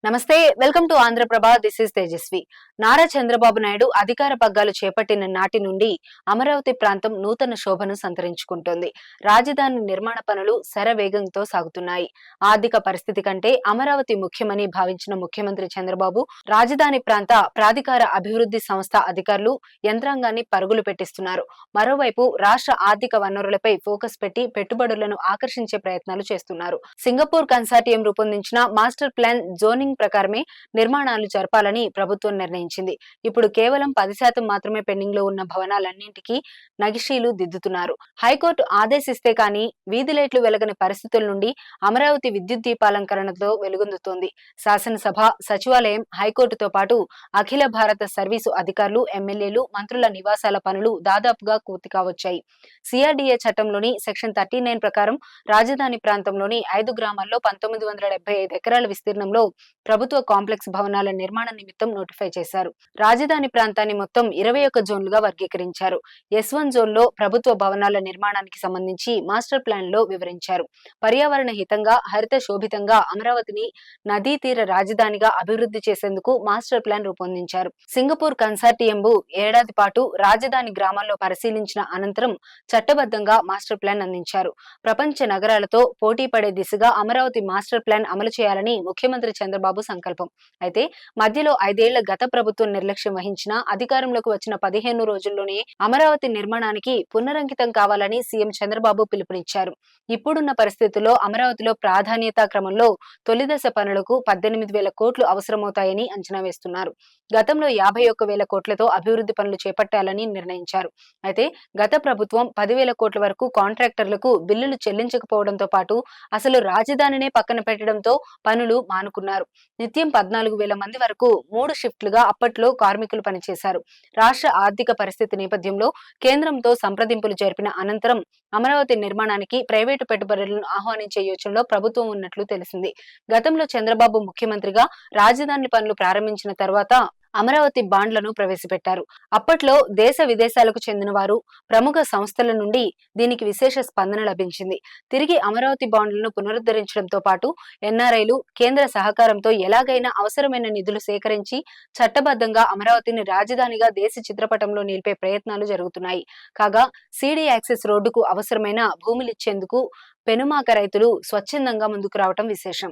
నమస్తే, welcome to Andhraprabha. This is Tejaswi. Nara Chandrababu Naidu అధికార పగ్గాలు చేపట్టిన నాటి నుండి అమరావతి ప్రాంతం నూతన శోభను సంతరించుకుంటోంది. రాజధాని నిర్మాణ పనులు శరవేగంతో సాగుతున్నాయి. ఆర్థిక పరిస్థితి కంటే అమరావతి ముఖ్యమని భావించిన ముఖ్యమంత్రి చంద్రబాబు రాజధాని ప్రాంత ప్రాధికార అభివృద్ధి సంస్థ అధికారులు యంత్రాంగాన్ని పరుగులు పెట్టిస్తున్నారు. మరోవైపు రాష్ట్ర ఆర్థిక వనరులపై ఫోకస్ పెట్టి పెట్టుబడులను ఆకర్షించే ప్రయత్నాలు చేస్తున్నారు. సింగపూర్ కన్సార్టియం రూపొందించిన మాస్టర్ ప్లాన్ జోనింగ్ ప్రకారమే నిర్మాణాలు జరపాలని ప్రభుత్వం నిర్ణయించింది. ఇప్పుడు కేవలం 10% మాత్రమే పెండింగ్ లో ఉన్న భవనాలన్నింటికీ నగిషీలు దిద్దుతున్నారు. హైకోర్టు ఆదేశిస్తే కానీ వీధి లైట్లు వెలగని పరిస్థితుల నుండి అమరావతి విద్యుత్ దీపాలంకరణతో వెలుగొందుతోంది. శాసనసభ, సచివాలయం, హైకోర్టుతో పాటు అఖిల భారత సర్వీసు అధికారులు, ఎమ్మెల్యేలు, మంత్రుల నివాసాల పనులు దాదాపుగా పూర్తి కావచ్చాయి. సిఆర్డీఏ చట్టంలోని సెక్షన్ 39 ప్రకారం రాజధాని ప్రాంతంలోని 5 గ్రామాల్లో 1975 ఎకరాల విస్తీర్ణంలో ప్రభుత్వ కాంప్లెక్స్ భవనాల నిర్మాణ నిమిత్తం నోటిఫై చేశారు. రాజధాని ప్రాంతాన్ని మొత్తం 21 జోన్లుగా వర్గీకరించారు. S1 జోన్ లో ప్రభుత్వ భవనాల నిర్మాణానికి సంబంధించి మాస్టర్ ప్లాన్ లో వివరించారు. పర్యావరణ హితంగా, హరిత శోభితంగా అమరావతిని నదీ తీర రాజధానిగా అభివృద్ధి చేసేందుకు మాస్టర్ ప్లాన్ రూపొందించారు. సింగపూర్ కన్సార్టియంబు ఏడాది పాటు రాజధాని గ్రామాల్లో పరిశీలించిన అనంతరం చట్టబద్ధంగా మాస్టర్ ప్లాన్ అందించారు. ప్రపంచ నగరాలతో పోటీ పడే దిశగా అమరావతి మాస్టర్ ప్లాన్ అమలు చేయాలని ముఖ్యమంత్రి చంద్రబాబు సంకల్పం. అయితే మధ్యలో 5 ఏళ్ల గత ప్రభుత్వం నిర్లక్ష్యం వహించినా అధికారంలోకి వచ్చిన 15 రోజుల్లోనే అమరావతి నిర్మాణానికి పునరంకితం కావాలని సీఎం చంద్రబాబు పిలుపునిచ్చారు. ఇప్పుడున్న పరిస్థితుల్లో అమరావతిలో ప్రాధాన్యతా క్రమంలో తొలిదశ పనులకు 18,000 కోట్లు అవసరమవుతాయని అంచనా వేస్తున్నారు. గతంలో 51,000 కోట్లతో అభివృద్ధి పనులు చేపట్టాలని నిర్ణయించారు. అయితే గత ప్రభుత్వం 10,000 కోట్ల వరకు కాంట్రాక్టర్లకు బిల్లులు చెల్లించకపోవడంతో పాటు అసలు రాజధానినే పక్కన పెట్టడంతో పనులు మానుకున్నారు. నిత్యం 14,000 మంది వరకు 3 షిఫ్ట్లుగా అప్పట్లో కార్మికులు పనిచేశారు. రాష్ట్ర ఆర్థిక పరిస్థితి నేపథ్యంలో కేంద్రంతో సంప్రదింపులు జరిపిన అనంతరం అమరావతి నిర్మాణానికి ప్రైవేటు పెట్టుబడులను ఆహ్వానించే యోచనలో ప్రభుత్వం ఉన్నట్లు తెలిసింది. గతంలో చంద్రబాబు ముఖ్యమంత్రిగా రాజధాని పనులు ప్రారంభించిన తర్వాత అమరావతి బాండ్లను ప్రవేశపెట్టారు. అప్పట్లో దేశ విదేశాలకు చెందిన వారు, ప్రముఖ సంస్థల నుండి దీనికి విశేష స్పందన లభించింది. తిరిగి అమరావతి బాండ్లను పునరుద్ధరించడంతో పాటు ఎన్ఆర్ఐలు, కేంద్ర సహకారంతో ఎలాగైనా అవసరమైన నిధులు సేకరించి చట్టబద్ధంగా అమరావతిని రాజధానిగా దేశ చిత్రపటంలో నిలిపే ప్రయత్నాలు జరుగుతున్నాయి. కాగా సిడి యాక్సెస్ రోడ్డుకు అవసరమైన భూములిచ్చేందుకు పెనుమాక రైతులు స్వచ్ఛందంగా ముందుకు రావటం విశేషం.